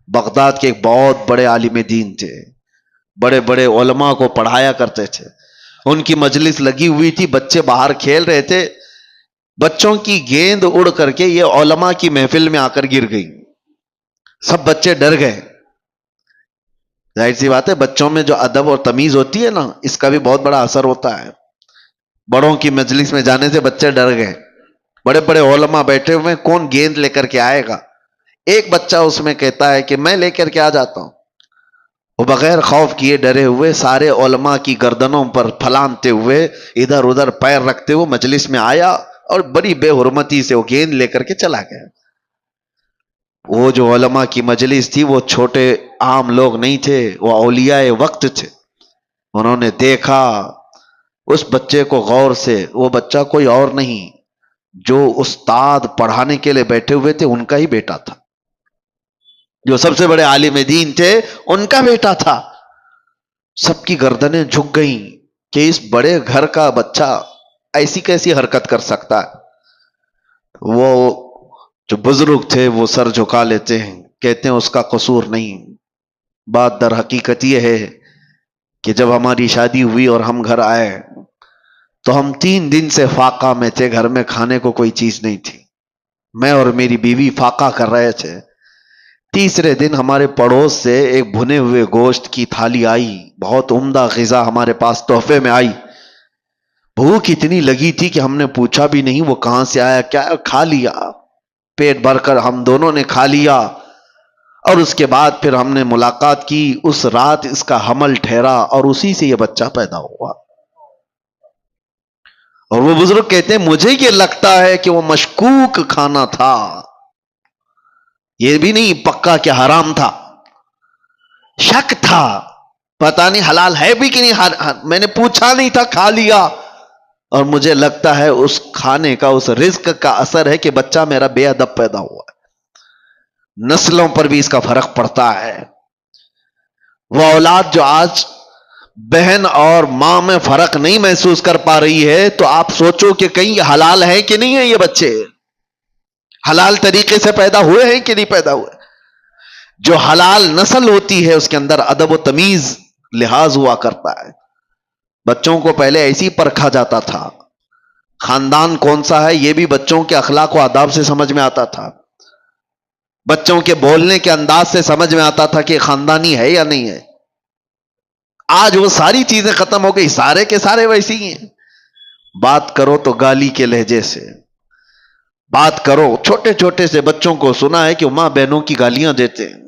Baghdad کے ایک بہت بڑے عالم دین تھے، بڑے بڑے علماء کو پڑھایا کرتے تھے. ان کی مجلس لگی ہوئی تھی، بچے باہر کھیل رہے تھے، بچوں کی گیند اڑ کر کے یہ علماء کی محفل میں آ کر گر گئی. سب بچے ڈر گئے. ظاہر سی بات ہے، بچوں میں جو ادب اور تمیز ہوتی ہے نا، اس کا بھی بہت بڑا اثر ہوتا ہے. بڑوں کی مجلس میں جانے سے بچے ڈر گئے. بڑے بڑے علماء بیٹھے ہوئے، کون گیند لے کر کے آئے گا؟ ایک بچہ اس میں کہتا ہے کہ میں لے کر کے آ جاتا ہوں. وہ بغیر خوف کیے ڈرے ہوئے سارے علماء کی گردنوں پر پھلانتے ہوئے ادھر ادھر پیر رکھتے ہوئے مجلس میں آیا اور بڑی بے حرمتی سے وہ گیند لے کر کے چلا گیا. وہ جو علماء کی مجلس تھی وہ چھوٹے عام لوگ نہیں تھے، وہ اولیاء وقت تھے. انہوں نے دیکھا اس بچے کو غور سے. وہ بچہ کوئی اور نہیں، جو استاد پڑھانے کے لیے بیٹھے ہوئے تھے ان کا ہی بیٹا تھا. جو سب سے بڑے عالم دین تھے ان کا بیٹا تھا. سب کی گردنیں جھک گئیں کہ اس بڑے گھر کا بچہ ایسی کیسی حرکت کر سکتا ہے. وہ جو بزرگ تھے وہ سر جھکا لیتے ہیں، کہتے ہیں اس کا قصور نہیں. بات در حقیقت یہ ہے کہ جب ہماری شادی ہوئی اور ہم گھر آئے تو ہم 3 دن سے فاقہ میں تھے. گھر میں کھانے کو کوئی چیز نہیں تھی. میں اور میری بیوی فاقہ کر رہے تھے. تیسرے دن ہمارے پڑوس سے ایک بھنے ہوئے گوشت کی تھالی آئی، بہت عمدہ غذا ہمارے پاس تحفے میں آئی. بھوک اتنی لگی تھی کہ ہم نے پوچھا بھی نہیں وہ کہاں سے آیا کیا، کھا لیا. پیٹ بھر کر ہم دونوں نے کھا لیا. اور اس کے بعد پھر ہم نے ملاقات کی. اس رات اس کا حمل ٹھہرا اور اسی سے یہ بچہ پیدا ہوا. اور وہ بزرگ کہتے ہیں مجھے یہ لگتا ہے کہ وہ مشکوک کھانا تھا، یہ بھی نہیں پکا کہ حرام تھا، شک تھا، پتہ نہیں حلال ہے بھی کہ نہیں. میں نے پوچھا نہیں تھا، کھا لیا. اور مجھے لگتا ہے اس کھانے کا، اس رزق کا اثر ہے کہ بچہ میرا بے ادب پیدا ہوا ہے. نسلوں پر بھی اس کا فرق پڑتا ہے. وہ اولاد جو آج بہن اور ماں میں فرق نہیں محسوس کر پا رہی ہے، تو آپ سوچو کہ کہیں یہ حلال ہے کہ نہیں ہے. یہ بچے حلال طریقے سے پیدا ہوئے ہیں کہ نہیں پیدا ہوئے. جو حلال نسل ہوتی ہے اس کے اندر ادب و تمیز لحاظ ہوا کرتا ہے. بچوں کو پہلے ایسی پرکھا جاتا تھا. خاندان کون سا ہے یہ بھی بچوں کے اخلاق و آداب سے سمجھ میں آتا تھا. بچوں کے بولنے کے انداز سے سمجھ میں آتا تھا کہ خاندانی ہے یا نہیں ہے. آج وہ ساری چیزیں ختم ہو گئی، سارے کے سارے ویسے ہی ہیں. بات کرو تو گالی کے لہجے سے بات کرو. چھوٹے چھوٹے سے بچوں کو سنا ہے کہ ماں بہنوں کی گالیاں دیتے ہیں.